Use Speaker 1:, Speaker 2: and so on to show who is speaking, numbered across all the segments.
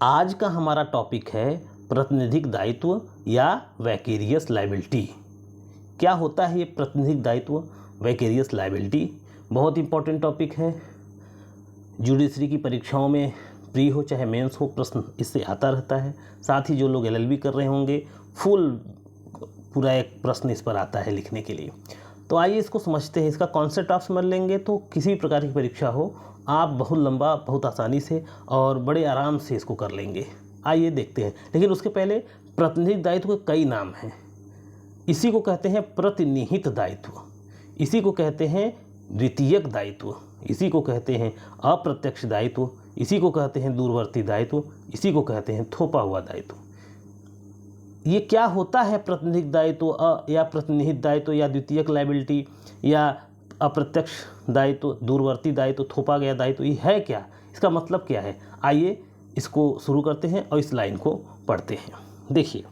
Speaker 1: आज का हमारा टॉपिक है प्रातिनिधिक दायित्व या वैकेरियस लायबिलिटी। क्या होता है ये प्रातिनिधिक दायित्व, वैकेरियस लायबिलिटी? बहुत इंपॉर्टेंट टॉपिक है। जुडिशरी की परीक्षाओं में प्री हो चाहे मेंस हो, प्रश्न इससे आता रहता है। साथ ही जो लोग एलएलबी कर रहे होंगे, पूरा एक प्रश्न इस पर आता है लिखने के लिए। तो आइए इसको समझते हैं। इसका कॉन्सेप्ट आप समझ लेंगे तो किसी भी प्रकार की परीक्षा हो, आप बहुत लंबा, बहुत आसानी से और बड़े आराम से इसको कर लेंगे। आइए देखते हैं। लेकिन उसके पहले प्रातिनिधिक दायित्व के कई नाम हैं। इसी को कहते हैं प्रतिनिहित दायित्व, इसी को कहते हैं द्वितीयक दायित्व, इसी को कहते हैं अप्रत्यक्ष दायित्व, इसी को कहते हैं दूरवर्ती दायित्व, इसी को कहते हैं थोपा हुआ दायित्व। ये क्या होता है प्रतिनिधिक दायित्व या प्रतिनिहित दायित्व या द्वितीयक लायबिलिटी या अप्रत्यक्ष दायित्व, दूरवर्ती दायित्व, थोपा गया दायित्व, ये है क्या? इसका मतलब क्या है? आइए इसको शुरू करते हैं और इस लाइन को पढ़ते हैं। देखिए,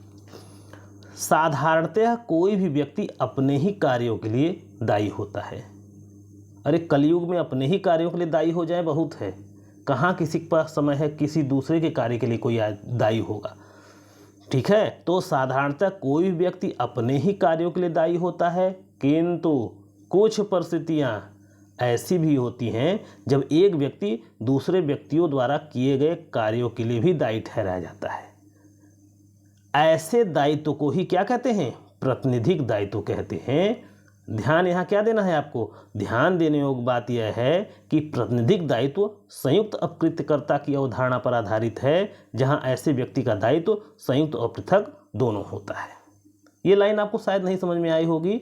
Speaker 1: साधारणतः कोई भी व्यक्ति अपने ही कार्यों के लिए दायी होता है। अरे कलयुग में अपने ही कार्यों के लिए दायी हो जाए बहुत है, कहाँ किसी के पास समय है किसी दूसरे के कार्य के लिए कोई दायी होगा। ठीक है, तो साधारणतः कोई भी व्यक्ति अपने ही कार्यों के लिए दायी होता है, किंतु कुछ परिस्थितियां ऐसी भी होती हैं जब एक व्यक्ति दूसरे व्यक्तियों द्वारा किए गए कार्यों के लिए भी दायी ठहराया जाता है। ऐसे दायित्व को ही क्या कहते हैं? प्रातिनिधिक दायित्व कहते हैं। ध्यान यहाँ क्या देना है आपको? ध्यान देने योग्य बात यह है कि प्रातिनिधिक दायित्व संयुक्त अपकृत्यकर्ता की अवधारणा पर आधारित है, जहाँ ऐसे व्यक्ति का दायित्व संयुक्त और पृथक दोनों होता है। ये लाइन आपको शायद नहीं समझ में आई होगी,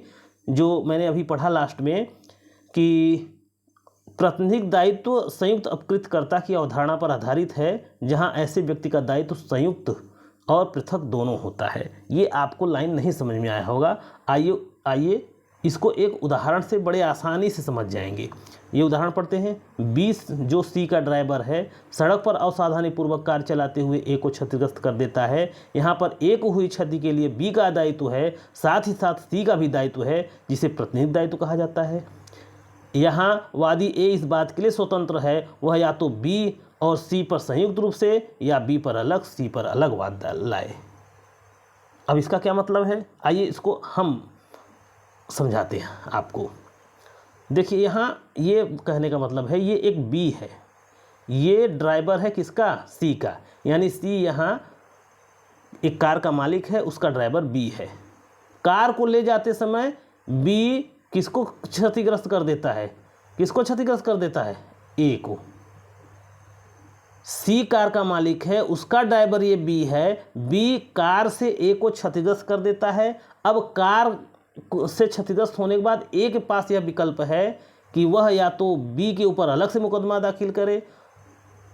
Speaker 1: जो मैंने अभी पढ़ा लास्ट में कि प्रातिनिधिक दायित्व संयुक्त अपकृतकर्ता की अवधारणा पर आधारित है, जहां ऐसे व्यक्ति का दायित्व संयुक्त और पृथक दोनों होता है। ये आपको लाइन नहीं समझ में आया होगा। आइए इसको एक उदाहरण से बड़े आसानी से समझ जाएंगे। ये उदाहरण पढ़ते हैं। 20 जो सी का ड्राइवर है, सड़क पर असावधानी पूर्वक कार चलाते हुए ए को क्षतिग्रस्त कर देता है। यहाँ पर ए को हुई क्षति के लिए बी का दायित्व है, साथ ही साथ सी का भी दायित्व है, जिसे प्रतिनिधिक दायित्व कहा जाता है। यहाँ वादी ए इस बात के लिए स्वतंत्र है, वह या तो बी और सी पर संयुक्त रूप से या बी पर अलग, सी पर अलग वाद लाए। अब इसका क्या मतलब है? आइए इसको हम समझाते हैं आपको। देखिए, यहाँ ये कहने का मतलब है, ये एक बी है, ये ड्राइवर है किसका? सी का। यानी सी यहाँ एक कार का मालिक है, उसका ड्राइवर बी है। कार को ले जाते समय बी किसको क्षतिग्रस्त कर देता है? किसको क्षतिग्रस्त कर देता है? ए को। सी कार का मालिक है, उसका ड्राइवर ये बी है, बी कार से ए को क्षतिग्रस्त कर देता है। अब कार से क्षतिग्रस्त होने के बाद ए के पास यह विकल्प है कि वह या तो बी के ऊपर अलग से मुकदमा दाखिल करे,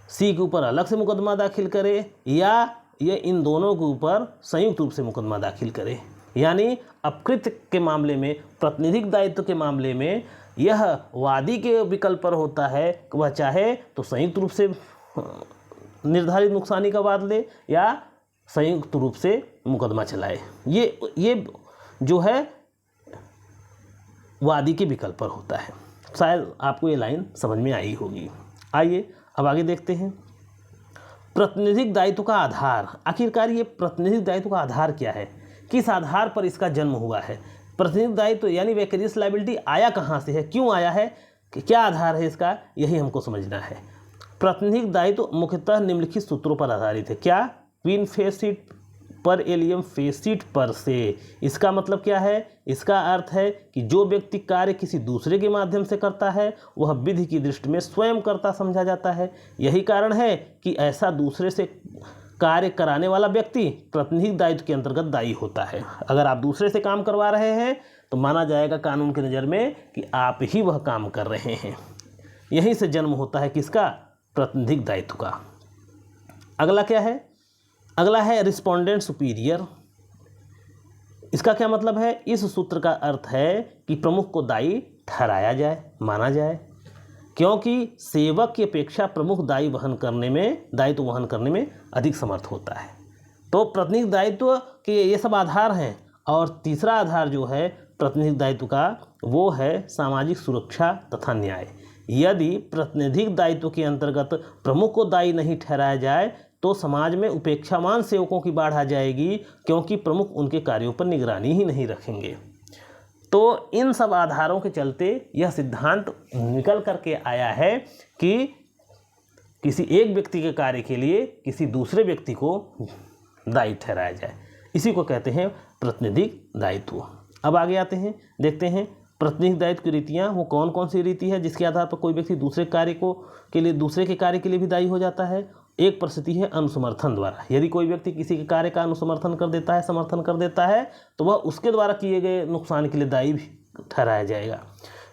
Speaker 1: सी के ऊपर अलग से मुकदमा दाखिल करे, या ये इन दोनों के ऊपर संयुक्त रूप से मुकदमा दाखिल करे। यानी अपकृत्य के मामले में, प्रातिनिधिक दायित्व के मामले में यह वादी के विकल्प पर होता है कि वह चाहे तो संयुक्त रूप से निर्धारित नुकसानी का वाद ले या संयुक्त रूप से मुकदमा चलाए। ये जो है वादी के विकल्प पर होता है। शायद आपको ये लाइन समझ में आई होगी। आइए अब आगे देखते हैं। प्रातिनिधिक दायित्व का आधार, आखिरकार ये प्रातिनिधिक दायित्व का आधार क्या है? किस आधार पर इसका जन्म हुआ है? प्रातिनिधिक दायित्व यानी वैकेरियस लायबिलिटी आया कहाँ से है, क्यों आया है, क्या आधार है इसका, यही हमको समझना है। प्रातिनिधिक दायित्व मुख्यतः निम्नलिखित सूत्रों पर आधारित है। क्या? क्वीन फेसिट पर एलियम फेसिट पर से। इसका मतलब क्या है? इसका अर्थ है कि जो व्यक्ति कार्य किसी दूसरे के माध्यम से करता है, वह विधि की दृष्टि में स्वयं कर्ता समझा जाता है। यही कारण है कि ऐसा दूसरे से कार्य कराने वाला व्यक्ति प्रातिनिधिक दायित्व के अंतर्गत दायी होता है। अगर आप दूसरे से काम करवा रहे हैं तो माना जाएगा कानून की नज़र में कि आप ही वह काम कर रहे हैं। यहीं से जन्म होता है किसका? प्रातिनिधिक दायित्व का। अगला क्या है? अगला है रिस्पोंडेंट सुपीरियर। इसका क्या मतलब है? इस सूत्र का अर्थ है कि प्रमुख को दायी ठहराया जाए, माना जाए, क्योंकि सेवक की अपेक्षा प्रमुख दायित्व वहन करने में अधिक समर्थ होता है। तो प्रातिनिधिक दायित्व के ये सब आधार हैं। और तीसरा आधार जो है प्रातिनिधिक दायित्व का, वो है सामाजिक सुरक्षा तथा न्याय। यदि प्रातिनिधिक दायित्व के अंतर्गत प्रमुख को दायी नहीं ठहराया जाए तो तो समाज में उपेक्षामान सेवकों की बाढ़ आ जाएगी, क्योंकि प्रमुख उनके कार्यों पर निगरानी ही नहीं रखेंगे। तो इन सब आधारों के चलते यह सिद्धांत निकल करके आया है कि किसी एक व्यक्ति के कार्य के लिए किसी दूसरे व्यक्ति को दायी ठहराया जाए। इसी को कहते हैं प्रातिनिधिक दायित्व। अब आगे आते हैं, देखते हैं प्रातिनिधिक दायित्व की रीतियाँ वो कौन कौन सी रीति है जिसके आधार पर कोई व्यक्ति दूसरे के कार्य के लिए भी दायी हो जाता है। एक परिस्थिति है अनुसमर्थन द्वारा। यदि कोई व्यक्ति किसी के कार्य का अनुसमर्थन कर देता है, समर्थन कर देता है, तो वह उसके द्वारा किए गए नुकसान के लिए दायी भी ठहराया जाएगा।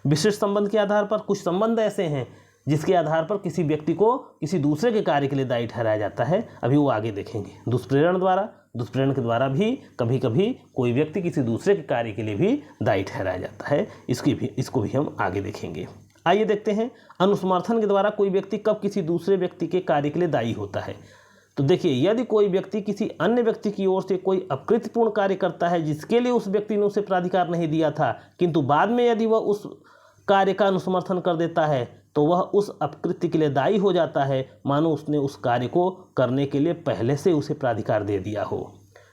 Speaker 1: विशिष्ट संबंध के आधार पर कुछ संबंध ऐसे हैं जिसके आधार पर किसी व्यक्ति को किसी दूसरे के कार्य के लिए दायी ठहराया जाता है, अभी वो आगे देखेंगे। दुष्प्रेरण द्वारा, दुष्प्रेरण के द्वारा भी कभी कभी कोई व्यक्ति किसी दूसरे के कार्य के लिए भी दायी ठहराया जाता है, इसको भी हम आगे देखेंगे। आइए देखते हैं अनुसमर्थन के द्वारा कोई व्यक्ति कब किसी दूसरे व्यक्ति के कार्य के लिए दायी होता है। तो देखिए, यदि कोई व्यक्ति किसी अन्य व्यक्ति की ओर से कोई अकृत्यपूर्ण कार्य करता है जिसके लिए उस व्यक्ति ने उसे प्राधिकार नहीं दिया था, किंतु बाद में यदि वह उस कार्य का अनुसमर्थन कर देता है तो वह उस अपकृत्य के लिए दायी हो जाता है, मानो उसने उस कार्य को करने के लिए पहले से उसे प्राधिकार दे दिया हो।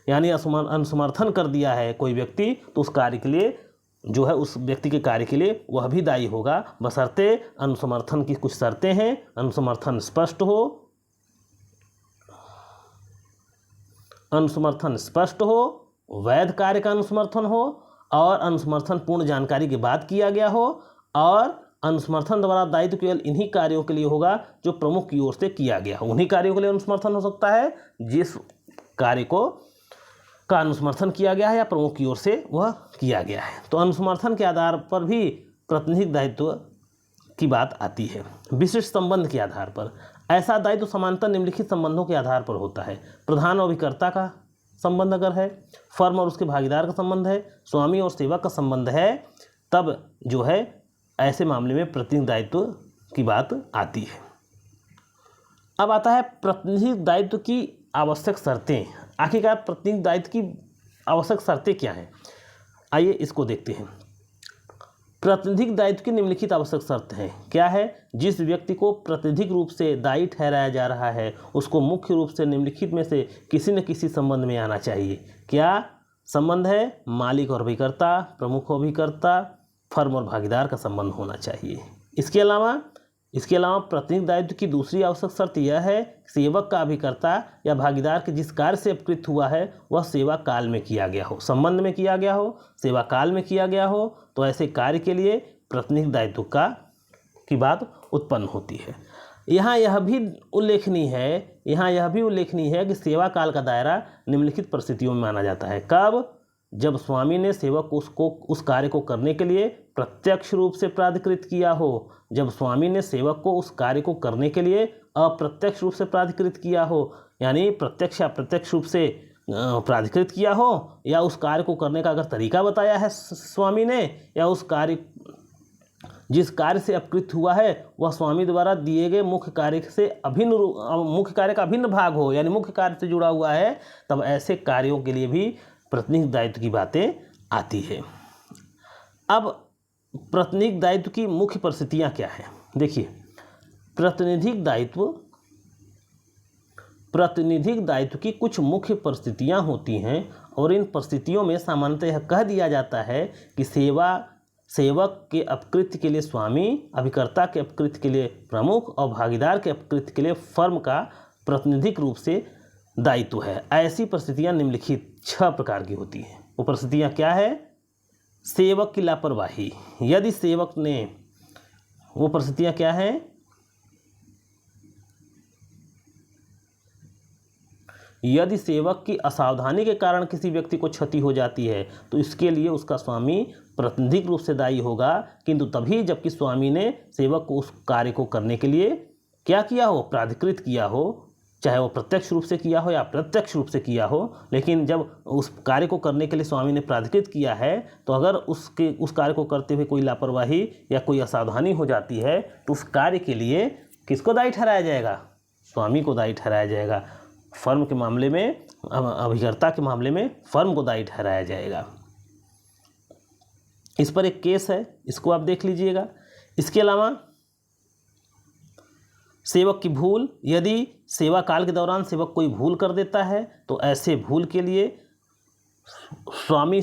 Speaker 1: यानी अनुसमर्थन कर दिया है कोई व्यक्ति, तो उस कार्य के लिए जो है उस व्यक्ति के कार्य के लिए वह भी दायी होगा, बशर्ते अनुसमर्थन की कुछ शर्तें हैं। अनुसमर्थन स्पष्ट हो, वैध कार्य का अनुसमर्थन हो, और अनुसमर्थन पूर्ण जानकारी के बाद किया गया हो, और अनुसमर्थन द्वारा दायित्व केवल इन्हीं कार्यों के लिए होगा जो प्रमुख की ओर से किया गया हो। उन्हीं कार्यों के लिए अनुसमर्थन हो सकता है जिस कार्य का अनुसमर्थन किया गया है या प्रमुख की ओर से वह किया गया है। तो अनुसमर्थन के आधार पर भी प्रातिनिधिक दायित्व की बात आती है। विशिष्ट संबंध के आधार पर ऐसा दायित्व समांतर निम्नलिखित संबंधों के आधार पर होता है। प्रधान और अभिकर्ता का संबंध अगर है, फर्म और उसके भागीदार का संबंध है, स्वामी और सेवक का संबंध है, तब जो है ऐसे मामले में प्रातिनिधिक दायित्व की बात आती है। अब आता है प्रातिनिधिक दायित्व की आवश्यक शर्तें। आखिरकार प्रातिनिधिक दायित्व की आवश्यक शर्तें क्या हैं, आइए इसको देखते हैं। प्रातिनिधिक दायित्व की निम्नलिखित आवश्यक शर्त है। क्या है? जिस व्यक्ति को प्रातिनिधिक रूप से दायी ठहराया जा रहा है उसको मुख्य रूप से निम्नलिखित में से किसी न किसी संबंध में आना चाहिए। क्या संबंध है? मालिक और अभिकर्ता, प्रमुख और अभिकर्ता, फर्म और भागीदार का संबंध होना चाहिए। इसके अलावा प्रातिनिधिक दायित्व की दूसरी आवश्यक शर्त यह है, सेवक का अभिकर्ता या भागीदार के जिस कार्य से अपकृत हुआ है वह सेवा काल में किया गया हो, संबंध में किया गया हो, सेवा काल में किया गया हो, तो ऐसे कार्य के लिए प्रातिनिधिक दायित्व की बात उत्पन्न होती है। यहाँ यह भी उल्लेखनीय है कि सेवा काल का दायरा निम्नलिखित परिस्थितियों में माना जाता है। कब? जब स्वामी ने सेवक को उस कार्य को करने के लिए प्रत्यक्ष रूप से प्राधिकृत किया हो, जब स्वामी ने सेवक को उस कार्य को करने के लिए अप्रत्यक्ष रूप से प्राधिकृत किया हो, यानी प्रत्यक्ष या अप्रत्यक्ष रूप से प्राधिकृत किया हो, या उस कार्य को करने का अगर तरीका बताया है स्वामी ने, या जिस कार्य से अपकृत हुआ है वह स्वामी द्वारा दिए गए मुख्य कार्य का अभिन्न भाग हो, यानी मुख्य कार्य से जुड़ा हुआ है, तब ऐसे कार्यों के लिए भी प्रातिनिधिक दायित्व की बातें आती है। अब प्रातिनिधिक दायित्व की मुख्य परिस्थितियां क्या हैं? देखिए, प्रातिनिधिक दायित्व की कुछ मुख्य परिस्थितियां होती हैं, और इन परिस्थितियों में सामान्यतः यह कह दिया जाता है कि सेवक के अपकृत्य के लिए स्वामी, अभिकर्ता के अपकृत्य के लिए प्रमुख और भागीदार के अपकृत्य के लिए फर्म का प्रातिनिधिक रूप से दायित्व है। ऐसी परिस्थितियां निम्नलिखित 6 प्रकार की होती हैं। वो परिस्थितियां क्या है? सेवक की लापरवाही। यदि सेवक ने, वो परिस्थितियां क्या है? यदि सेवक की असावधानी के कारण किसी व्यक्ति को क्षति हो जाती है तो इसके लिए उसका स्वामी प्रातिनिधिक रूप से दायी होगा, किंतु तभी जबकि स्वामी ने सेवक को उस कार्य को करने के लिए क्या किया हो? प्राधिकृत किया हो, चाहे वो प्रत्यक्ष रूप से किया हो या अप्रत्यक्ष रूप से किया हो। लेकिन जब उस कार्य को करने के लिए स्वामी ने प्राधिकृत किया है, तो अगर उस कार्य को करते हुए कोई लापरवाही या कोई असावधानी हो जाती है तो उस कार्य के लिए किसको दायी ठहराया जाएगा? स्वामी को दायी ठहराया जाएगा। फर्म के मामले में, अभिकर्ता के मामले में फर्म को दायी ठहराया जाएगा। इस पर एक केस है, इसको आप देख लीजिएगा। इसके अलावा सेवक की भूल, यदि सेवा काल के दौरान सेवक कोई भूल कर देता है तो ऐसे भूल के लिए स्वामी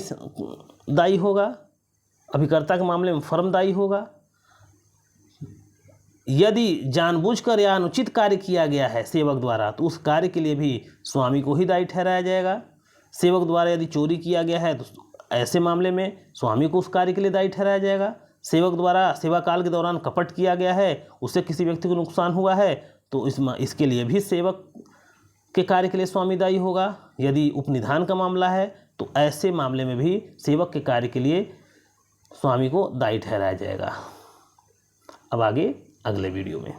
Speaker 1: दायी होगा, अभिकर्ता के मामले में फर्म दायी होगा। यदि जानबूझकर या अनुचित कार्य किया गया है सेवक द्वारा तो उस कार्य के लिए भी स्वामी को ही दायी ठहराया जाएगा। सेवक द्वारा यदि चोरी किया गया है तो ऐसे मामले में स्वामी को उस कार्य के लिए दायी ठहराया जाएगा। सेवक द्वारा सेवा काल के दौरान कपट किया गया है, उससे किसी व्यक्ति को नुकसान हुआ है तो इसके लिए भी सेवक के कार्य के लिए स्वामी दायी होगा। यदि उपनिधान का मामला है तो ऐसे मामले में भी सेवक के कार्य के लिए स्वामी को दायी ठहराया जाएगा। अब आगे अगले वीडियो में।